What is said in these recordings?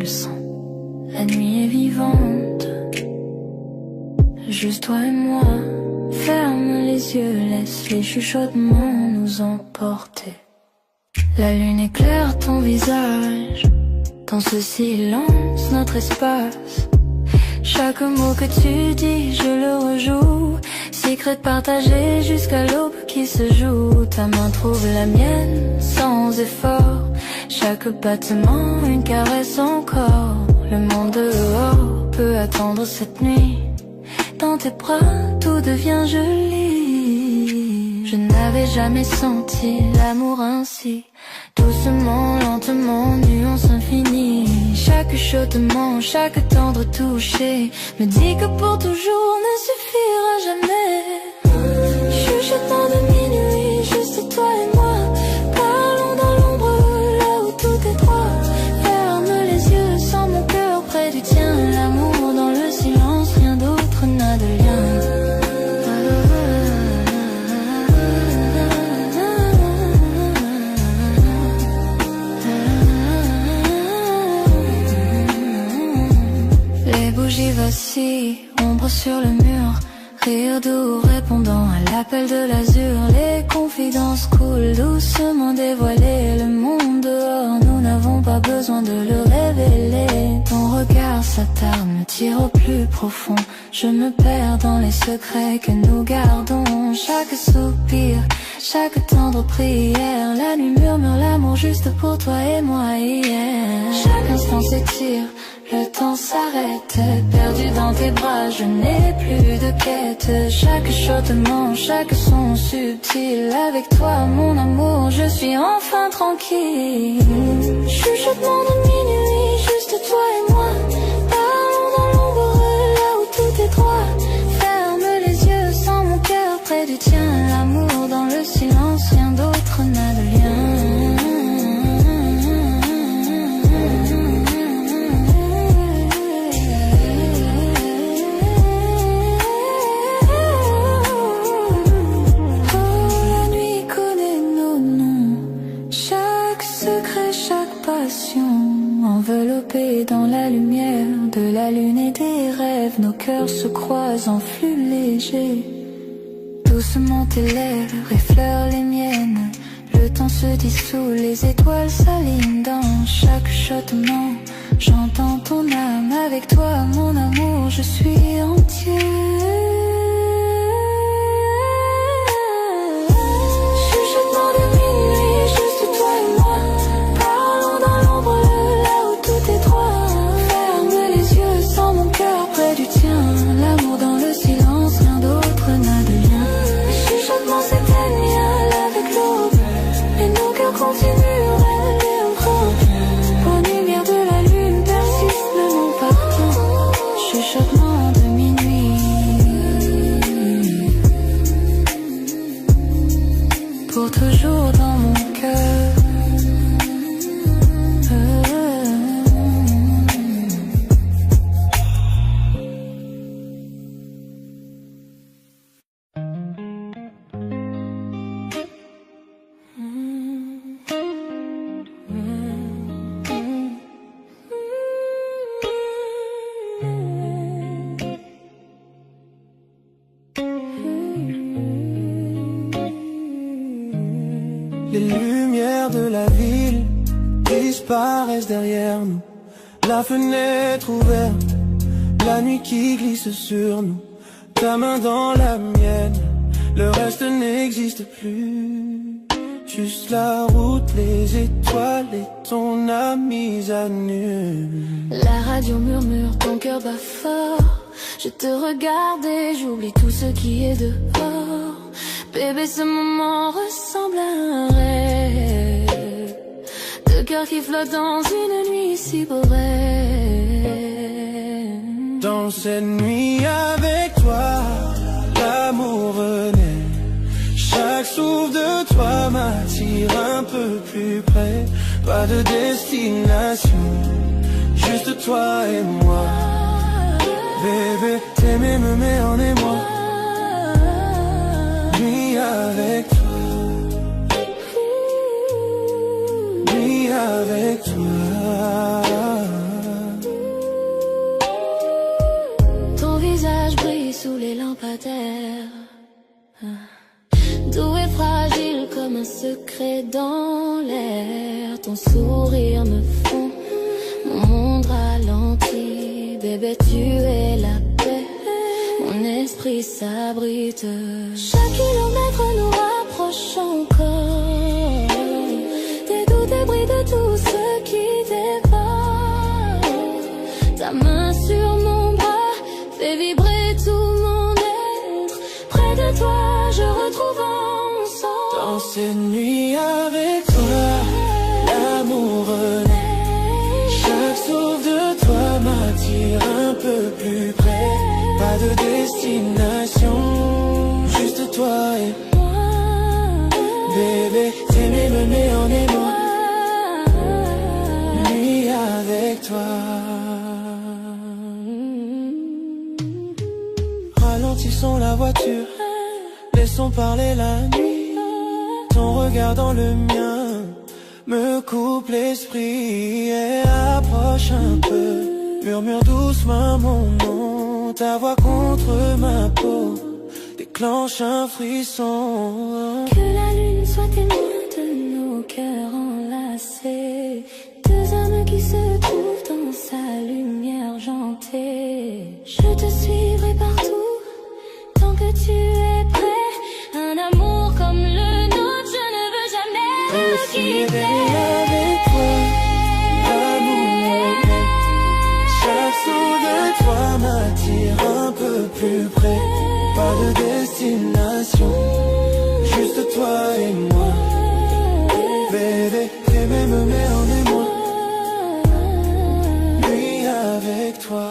le sens. La nuit est vivante, juste toi et moi. Ferme les yeux, laisse les chuchotements nous emporter. La lune éclaire ton visage, dans ce silence, notre espace. Chaque mot que tu dis, je le rejoue. Secret partagé jusqu'à l'aube qui se joue. Ta main trouve la mienne sans effort. Chaque battement, une caresse encore. Le monde dehors peut attendre cette nuit. Dans tes bras, tout devient joli. Je n'avais jamais senti l'amour ainsi. Doucement, lentement, nuance infinie. Chaque chuchotement, chaque tendre toucher me dit que pour toujours ne suffira jamais. Chuchotement de minuit, juste toi et moi. Parlons dans l'ombre, là où tout est droit. Ferme les yeux, sens mon cœur près du tien. L'amour dans le silence, rien d'autre n'a de lien. Bougie vacille, ombre sur le mur. Rire doux répondant à l'appel de l'azur. Les confidences coulent doucement dévoilées. Le monde dehors, nous n'avons pas besoin de le révéler. Ton regard s'attarde, me tire au plus profond. Je me perds dans les secrets que nous gardons. Chaque soupir, chaque tendre prière. La nuit murmure l'amour juste pour toi et moi hier. Chaque instant s'étire, le temps s'arrête, perdu dans tes bras, je n'ai plus de quête. Chaque chuchotement, chaque son subtil. Avec toi, mon amour, je suis enfin tranquille. Chuchotement de minuit, juste toi et moi. Parlons dans l'ombre, là où tout est droit. Ferme les yeux, sens mon cœur près du tien. L'amour dans le silence, rien d'autre n'a de lien. Enveloppés dans la lumière de la lune et des rêves, nos cœurs se croisent en flux léger. Doucement tes lèvres effleurent les miennes. Le temps se dissout, les étoiles s'alignent dans chaque chuchotement. J'entends ton âme, avec toi mon amour, je suis entier. Chuchotement de minuit, juste toi et moi. Parlons dans l'ombre, là où tout est droit. Ferme les yeux, sens mon cœur près du tien. L'amour dans le silence, rien d'autre n'a de lien. Les chuchotements s'éteignent avec l'aube, et nos cœurs continuent rêver encore. La lumière de la lune persiste même en partant. Chuchotement de minuit, pour toujours dans mon cœur. Les lumières de la ville disparaissent derrière nous. La fenêtre ouverte, la nuit qui glisse sur nous. Ta main dans la mienne, le reste n'existe plus. Juste la route, les étoiles et ton âme mise à nu. La radio murmure, ton cœur bat fort. Je te regarde et j'oublie tout ce qui est dehors. Bébé, ce moment ressemble à un rêve. Deux cœurs qui flottent dans une nuit si boréenne. Dans cette nuit avec toi, l'amour renaît. Chaque souffle de toi m'attire un peu plus près. Pas de destination, juste toi et moi. Bébé, t'aimer me met en émoi. Nuit avec toi, nuit avec toi. secrets dans l'air, ton sourire me fond, mon monde ralentit, bébé tu es la paix, mon esprit s'abrite. Chaque kilomètre nous rapproche encore, des doutes, des bruits de tout ce qui dévore. Ta main sur mon bras fait vibrer tout mon être, près de toi je retrouve un sens. Dans ces nuits avec toi, l'amour renaît. Chaque souffle de toi m'attire un peu plus près. Pas de destination, juste toi et moi. Bébé, t'aimer me met en émoi. Nuit avec toi. Ralentissons la voiture, laissons parler la nuit. Ton regard dans le mien me coupe l'esprit et approche un peu. Murmure doucement mon nom, ta voix contre ma peau déclenche un frisson. Que la lune soit témoin de nos cœurs enlacés, deux âmes qui se trouvent dans sa lumière argentée. Je te suivrai partout tant que tu es prêt. Un amour comme le nôtre, je ne veux jamais le quitter. Avec toi, l'amour est. Chaque souffle de toi m'attire un peu plus près. Pas de destination, juste toi et moi. Bébé, t'aimer me met en émoi. Nuit avec toi.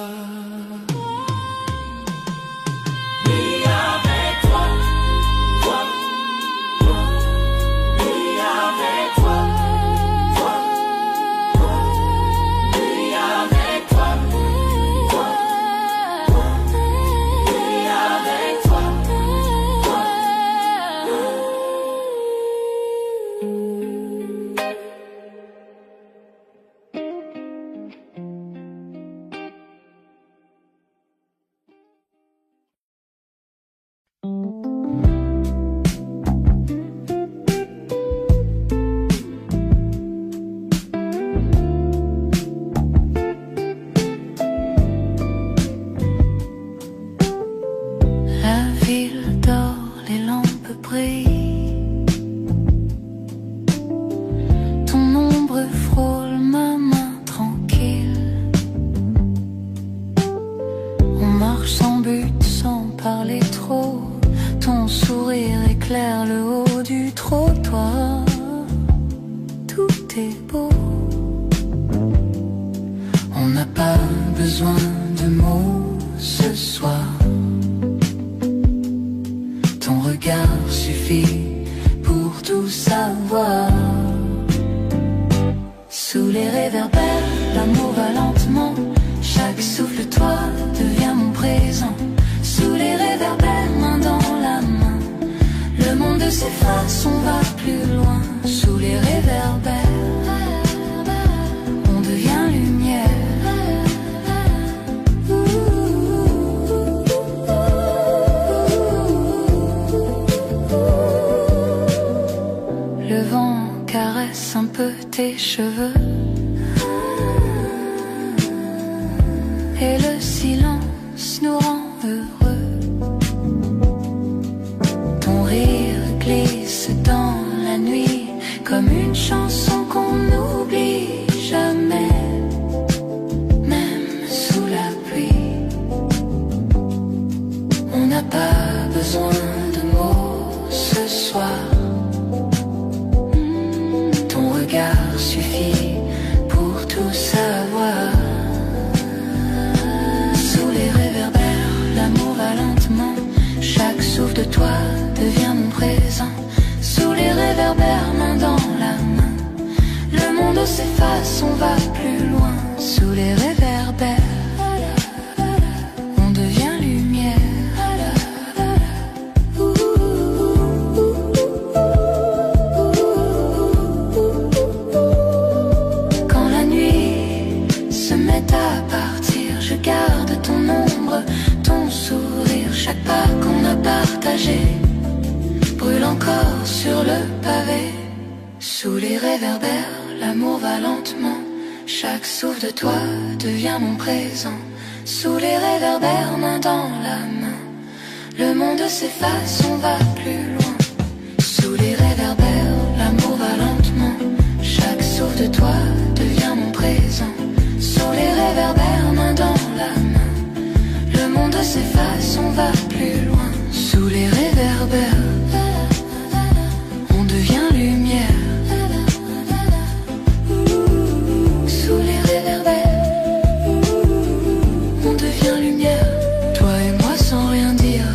Tes cheveux et le silence nous rend heureux. Ton rire glisse dans la nuit comme une chanson qu'on n'oublie jamais, même sous la pluie. On n'a pas besoin de mots ce soir. Suffit pour tout savoir. Sous les réverbères, l'amour va lentement. Chaque souffle de toi devient mon présent. Sous les réverbères, main dans la main. Le monde s'efface, on va plus loin. Sous les réverbères, on devient lumière. Garde ton ombre, ton sourire, chaque pas qu'on a partagé. brûle encore sur le pavé. Sous les réverbères, l'amour va lentement. Chaque souffle de toi devient mon présent. Sous les réverbères, main dans la main, le monde s'efface, on va plus loin. Sous les réverbères, l'amour va lentement. Chaque souffle de toi devient mon présent. Sous les réverbères, main dans la main, le monde s'efface, on va plus loin. Sous les réverbères, on devient lumière. Sous les réverbères, on devient lumière. Toi et moi sans rien dire,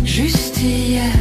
juste hier.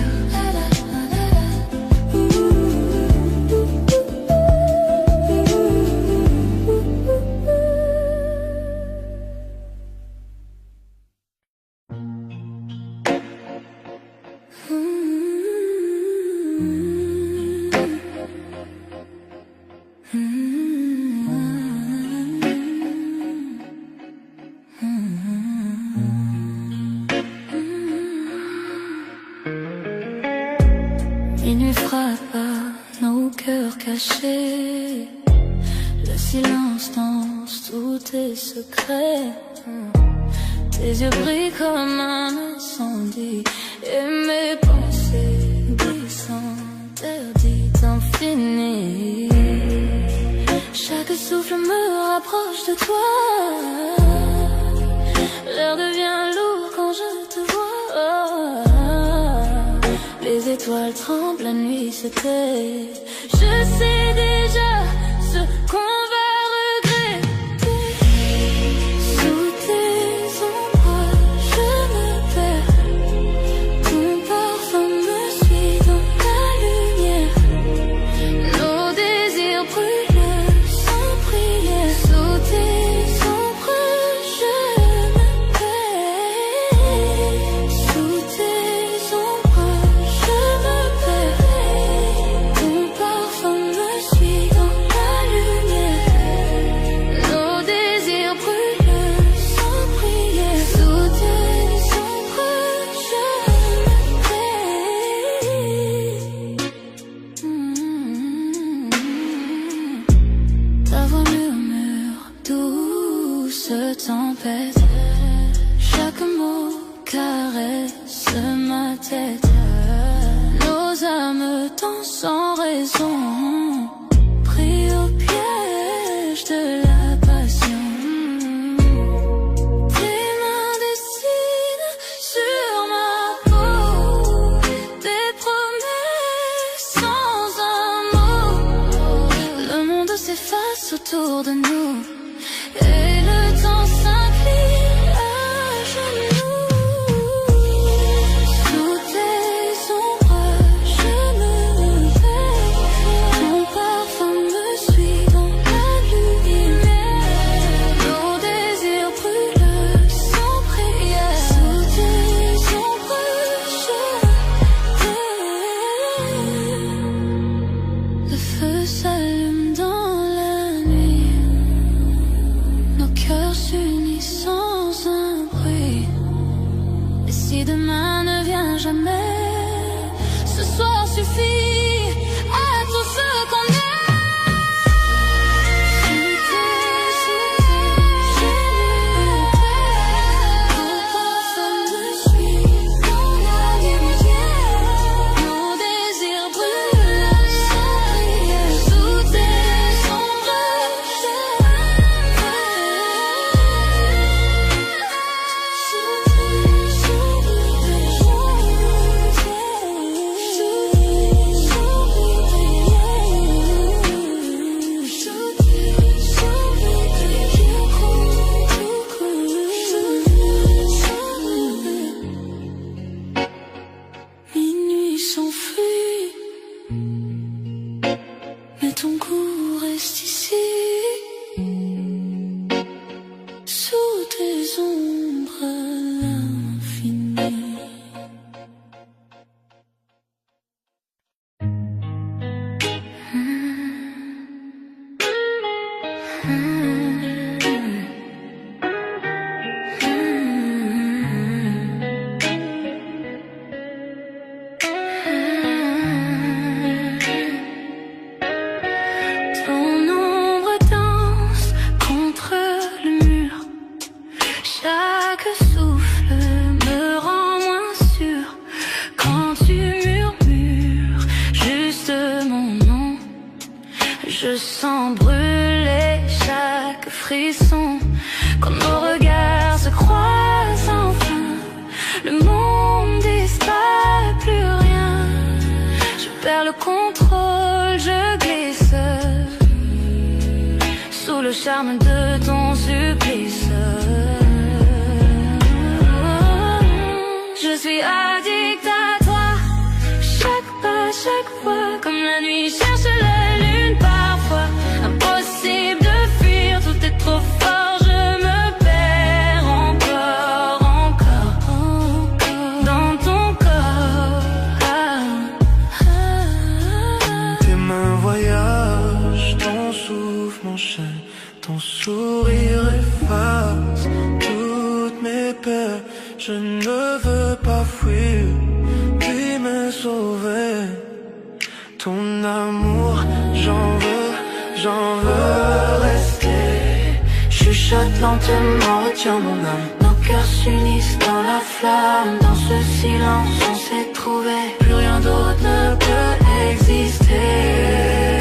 Minuit frappe à nos cœurs cachés. Le silence danse tous tes secrets. Tes yeux brillent comme un incendie. Et mes pensées glissent interdites infinies. Chaque souffle me rapproche de toi. L'air devient lourd quand je te vois. Les étoiles tremblent, la nuit se tait. Je sais déjà ce qu'on va regretter. Sous tes ombres, je me perds. Ton parfum me suit dans la lumière. Nos désirs brûlent sans prière. Sous tes ombres, je me perds. Sous tes ombres, je me perds. Ton parfum me suit dans la lumière. Nos désirs brûlent sans prière. Sous tes ombres, je me perds. Ta voix murmure, douce tempête. Chaque mot caresse ma tête. Nos âmes dansent sans raison, pris au piège de la passion. Tes mains dessinent sur ma peau des promesses sans un mot. Le monde s'efface autour de nous et le temps s'incline à genoux. Sous tes ombres, je me perds. Ton parfum me suit dans la lumière. Nos désirs brûlent sans prière. Sous tes ombres, je me perds. Le feu s'allume dans la nuit. Nos cœurs s'unissent sans un bruit. Et si demain ne vient jamais, ce soir suffit à tout ce qu'on est. Sous tes ombres, je me perds. Ton parfum me suit dans la lumière. Nos désirs brûlent sans prière. Sous tes ombres, je me Minuit s'enfuit, mais ton goût reste ici. Sous tes ombres, l'infini. frisson quand nos regards se croisent enfin. Le monde disparaît, plus rien. Je perds le contrôle, je glisse sous le charme de ton supplice. Je suis addict à toi, chaque pas, chaque fois, comme la nuit cherche la lune parfois. Impossible de fuir, tout est trop fort, je me perds encore, dans ton corps. Tes mains voyagent, ton souffle m'enchaîne, ton sourire efface toutes mes peurs. Je ne veux pas fuir, puis me sauver. Ton amour, j'en veux rester. Chuchote lentement, retiens mon âme. Nos cœurs s'unissent dans la flamme. Dans ce silence, on s'est trouvé. Plus rien d'autre ne peut exister.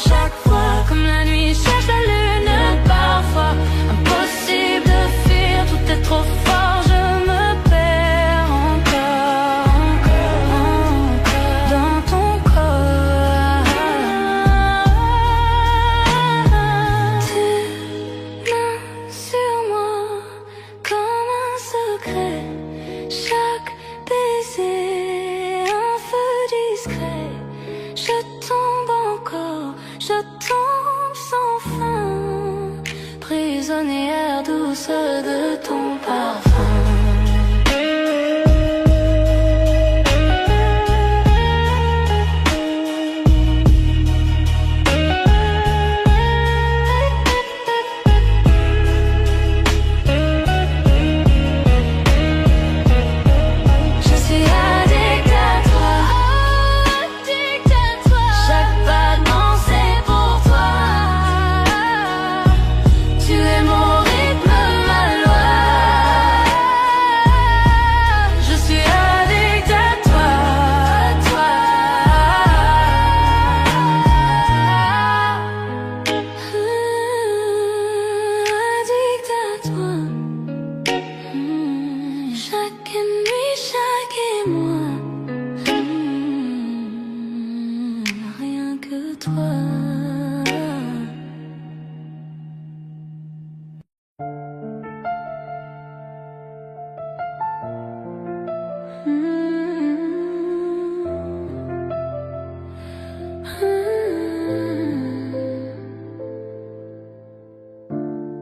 Chaque fois, comme la nuit cherche la lune parfois. Impossible de fuir, tout est trop fort, je me perds encore, dans ton corps. Tes mains sur moi, comme un secret. Chaque baiser, un feu discret. Je tombe encore, je tombe sans fin, prisonnière douce de ton parfum.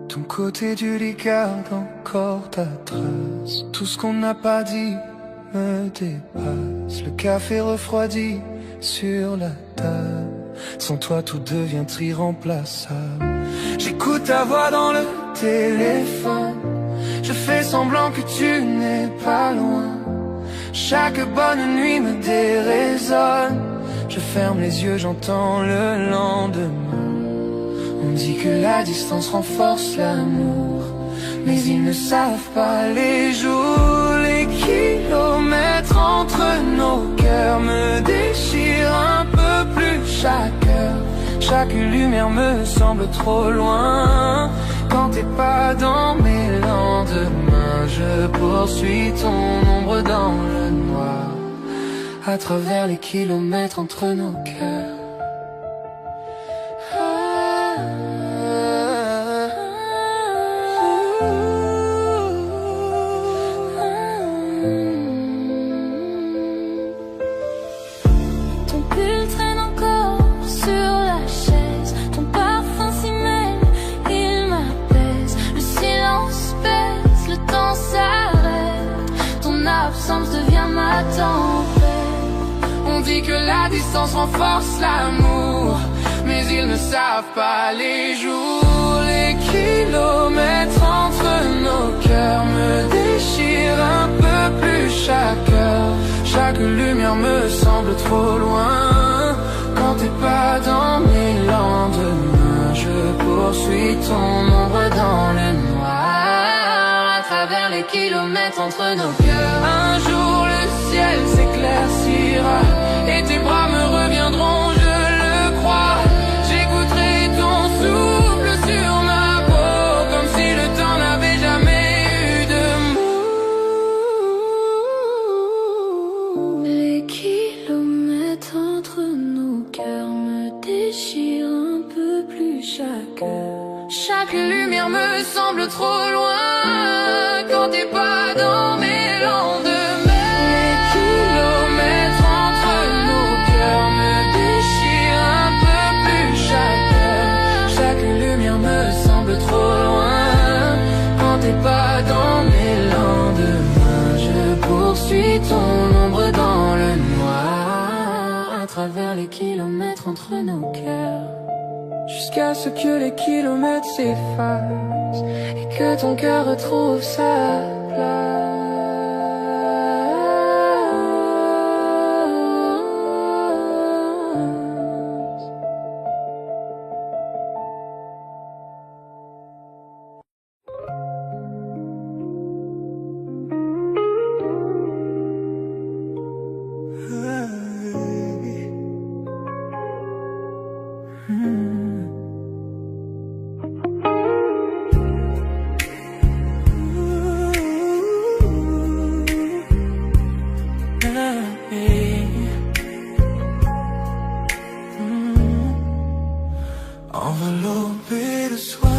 Ton côté du lit garde encore ta trace. Tout ce qu'on n'a pas dit me dépasse. Le café refroidi sur la table. Sans toi tout devient irremplaçable. J'écoute ta voix dans le téléphone. Je fais semblant que tu n'es pas loin. Chaque bonne nuit me déraisonne. Je ferme les yeux, j'entends le lendemain. On dit que la distance renforce l'amour, mais ils ne savent pas les jours. Les kilomètres entre nos cœurs me déchirent un peu plus chaque heure. Chaque lumière me semble trop loin. Quand t'es pas dans mes lendemains, je poursuis ton ombre dans le noir. À travers les kilomètres entre nos cœurs. On dit que la distance renforce l'amour, mais ils ne savent pas les jours. Les kilomètres entre nos cœurs me déchirent un peu plus chaque heure. Chaque lumière me semble trop loin. Quand t'es pas dans mes lendemains, je poursuis ton ombre dans le noir. À travers les kilomètres kilomètres entre nos cœurs. Un jour le ciel s'éclaircira et tes bras me reviendront, je le crois. J'écouterai ton souffle sur ma peau, comme si le temps n'avait jamais eu de mots. Les kilomètres entre nos cœurs me déchirent un peu plus chaque heure. Chaque lumière me semble trop loin quand t'es pas dans mes lendemains. Les kilomètres entre nos cœurs me déchirent un peu plus chaque heure. Chaque lumière me semble trop loin quand t'es pas dans mes lendemains. Je poursuis ton ombre dans le noir à travers les kilomètres entre nos cœurs. Jusqu'à ce que les kilomètres s'effacent et que ton cœur retrouve sa place. Enveloppé de soir,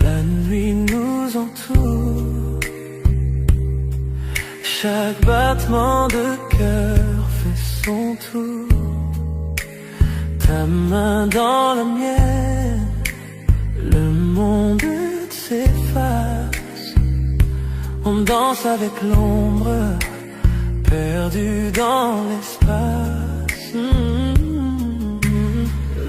la nuit nous entoure. Chaque battement de cœur fait son tour. Ta main dans la mienne, le monde s'efface. On danse avec l'ombre, perdu dans l'espace.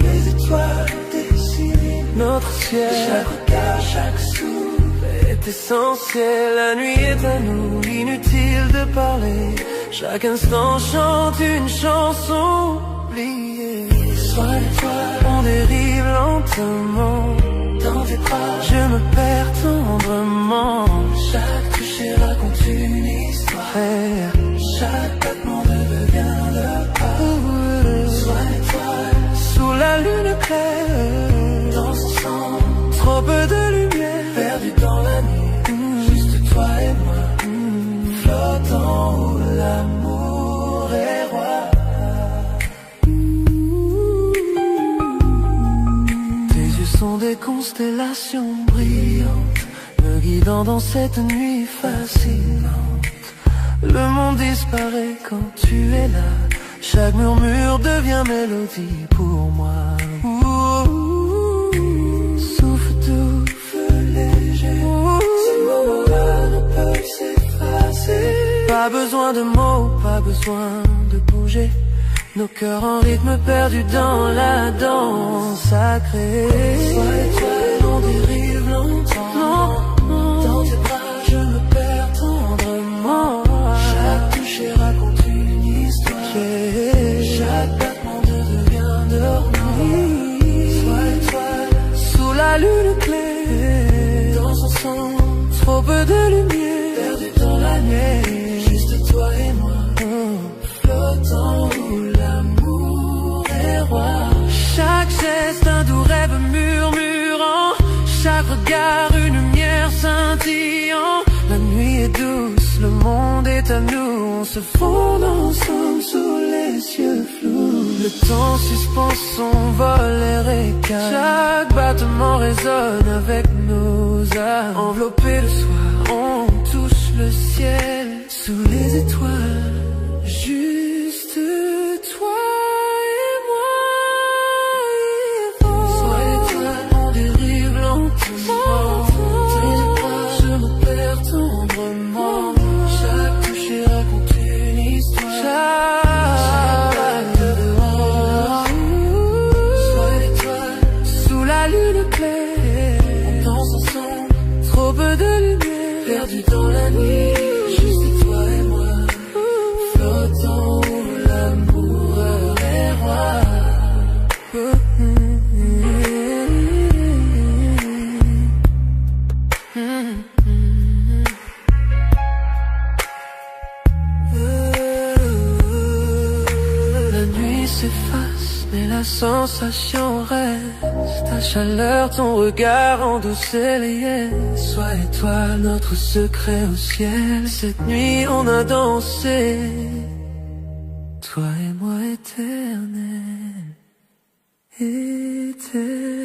Les étoiles dessinent notre ciel. Chaque regard, chaque souffle est essentiel. La nuit est à nous, inutile de parler. Chaque instant chante une chanson oubliée. Sois l'étoile, on dérive lentement dans tes bras. Je me perds tendrement. Chaque toucher raconte une histoire. Chaque battement devient le pas. Sois l'étoile sous la lune claire, dans son sang, trop peu de lumière, perdu dans la nuit, juste toi et moi, flottant où l'amour est roi. Tes yeux sont des constellations brillantes, me guidant dans cette nuit fascinante. Le monde disparaît quand tu es là. Chaque murmure devient mélodie pour moi. Souffle doux, feu léger. Ces moments-là ne peuvent s'effacer. Pas besoin de mots, pas besoin de bouger. Nos cœurs en rythme perdus dans la danse sacrée. Sois l'étoile, on dérive longtemps. Dans tes bras, je me perds tendrement. Chaque toucher raconte une histoire. Chaque battement devient dormant. Sois l'étoile sous la lune claire, dans son sang, trop peu de lumière, perdu dans la nuit, juste toi et moi, flottant où l'amour est roi. Chaque geste un doux rêve murmurant, chaque regard une lumière scintillant. La nuit est douce, le monde est à nous, on se fond ensemble sous les cieux flous. Le temps suspend son vol et récale. Chaque battement résonne avec nos âmes. Enveloppés de soir, on touche le ciel sous les étoiles. Juste toi et moi. Sois l'étoile, on dérive lentement. Je me perds tendrement. Chaque toucher raconte une histoire. Chaque sois l'étoile sous la lune claire. On danse ensemble, trop peu de lumière, perdu dans la nuit. Juste toi et moi, s'efface, mais la sensation reste. Ta chaleur, ton regard endoucit les yes. Sois étoile, notre secret au ciel. Cette nuit on a dansé, toi et moi éternel, éternel.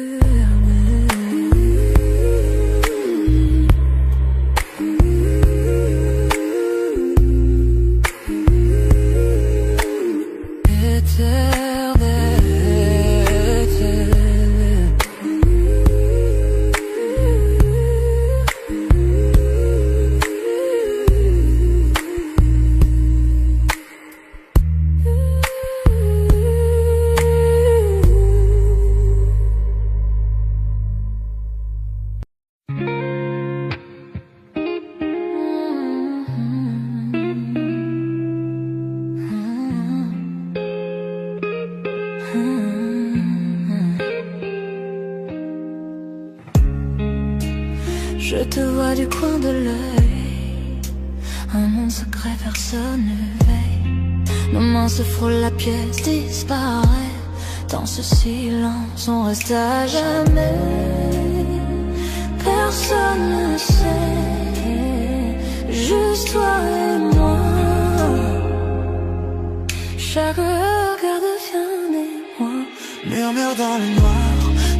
Je te vois du coin de l'œil, un monde secret, personne ne veille. Nos mains se frôlent, la pièce disparaît. Dans ce silence, on reste à jamais. Personne ne sait, juste toi et moi. Chaque regard devient émoi. Murmure dans le noir,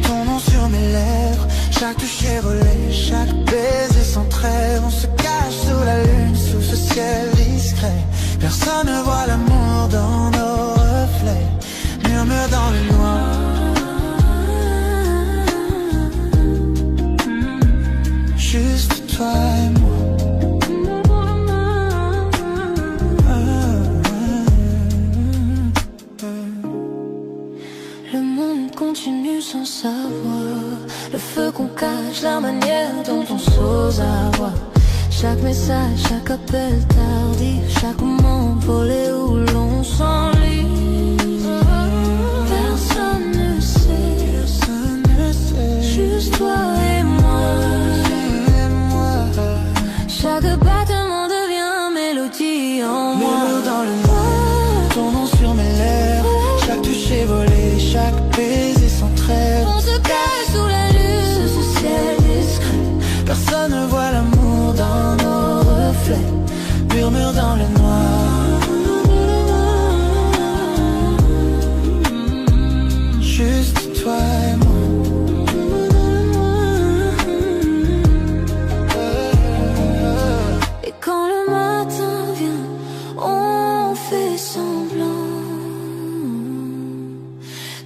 ton nom sur mes lèvres. Chaque toucher volé, chaque baiser sans trêve. On se cache sous la lune, sous ce ciel discret. Personne ne voit l'amour dans nos reflets. Murmure dans le noir. Juste toi et moi. Le monde continue sans savoir. Le feu qu'on cache, la manière dont on s'ose avoir. Chaque message, chaque appel tardif, chaque moment volé où l'on s'enlise. Personne ne sait, juste toi et moi. Chaque battement devient mélodie en moi. Murmure dans le noir, ton nom sur mes lèvres. Chaque toucher volé, chaque baiser sans trêve. On se cache sous la lune, sous ce ciel discret. Personne ne voit l'amour dans nos reflets. Murmure dans le noir. Juste toi et moi. Et quand le matin vient, on fait semblant,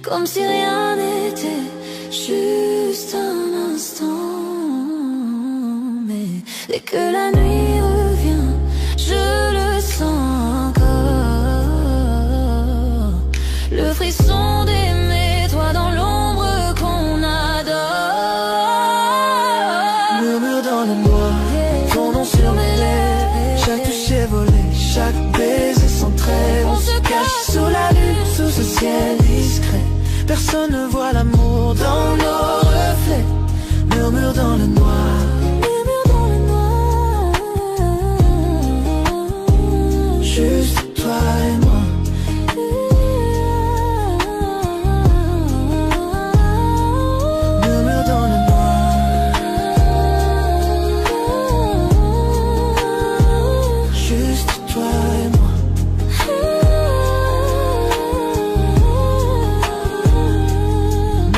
comme si rien n'était, juste un instant. Mais dès que la nuit revient, je le sens encore. Le frisson d'aimer, toi dans l'ombre qu'on adore. Murmure dans le noir, ton nom sur mes lèvres. Chaque toucher volé, chaque baiser sans trêve. On se cache sous la lune, sous ce ciel discret. Personne ne voit l'amour dans nos reflets. Murmure dans le noir. Murmure dans le noir. Juste toi et moi. Murmure dans le noir. Juste toi et moi.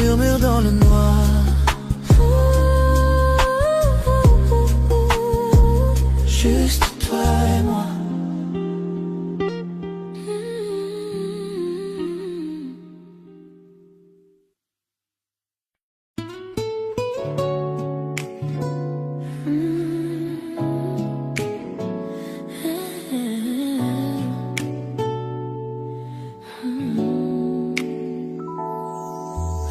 Murmure dans le noir. Juste toi et moi.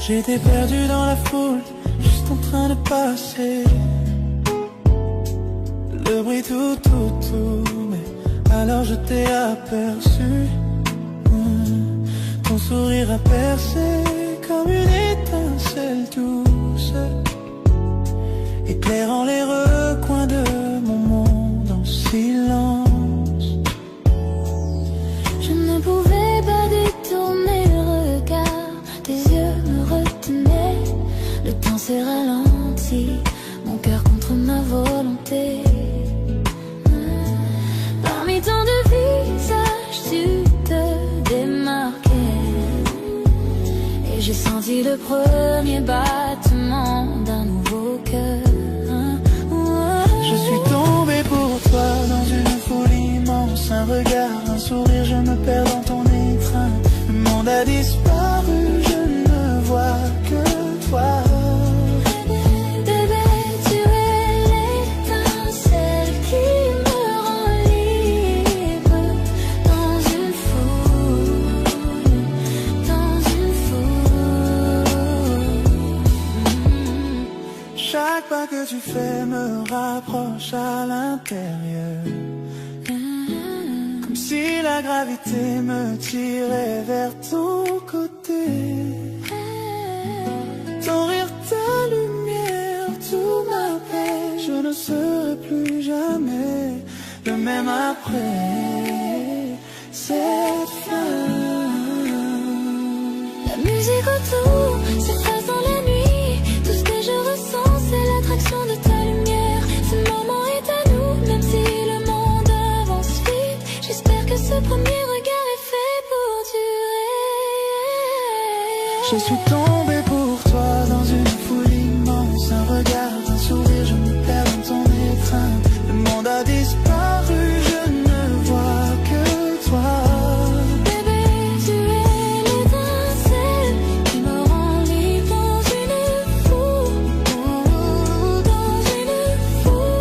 J'étais perdu dans la foule, juste en train de passer. Le bruit tout, mais alors je t'ai aperçu. Ton sourire a percé comme une étincelle douce, éclairant les recoins de mon monde en silence. Je ne pouvais pas détourner senti le premier battement d'un nouveau cœur. Je suis tombé pour toi dans une foule immense. Un regard, un sourire, je me perds dans ton étreinte. Le monde a disparu, je ne vois que toi. Bébé, tu es l'étincelle qui me rend libre. Dans une foule, dans une foule. Chaque pas que tu fais me rapproche à l'intérieur. Comme si la gravité me tirait vers ton côté. Ton rire, ta lumière, tout m'appelle. Je ne serai plus jamais le même après cette fin. La musique autour s'efface dans la nuit. Tout ce que je ressens, c'est l'attraction de ta lumière. Ce moment est à nous, même si le monde avance vite. J'espère que ce premier regard est fait pour durer. Je suis tombé pour toi dans une foule immense. Un regard, un sourire, je me perds dans ton étreinte. Le monde a disparu, je ne vois que toi. Bébé, tu es l'étincelle qui me rend libre dans une foule, dans une foule.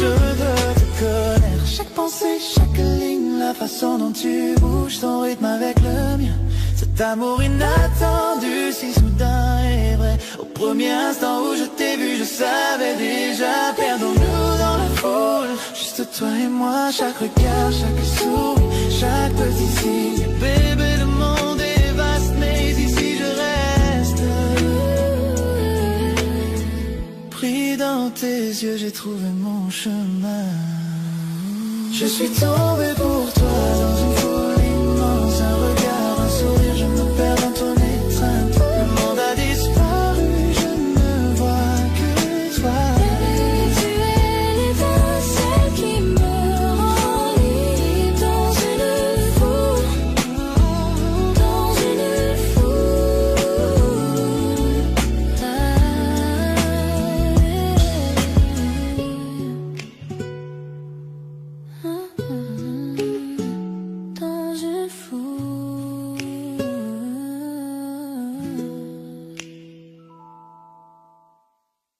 Je veux te connaître, chaque pensée, chaque ligne, la façon dont tu bouges, ton rythme avec le mien. Cet amour inattendu, si soudain et vrai. Au premier instant où je t'ai vu, je savais déjà. Perdons-nous dans la foule, juste toi et moi. Chaque regard, chaque sourire, chaque petit signe. Bébé, le monde est vaste, mais ici je reste. Pris dans tes yeux, j'ai trouvé mon chemin. Je suis tombé pour toi dans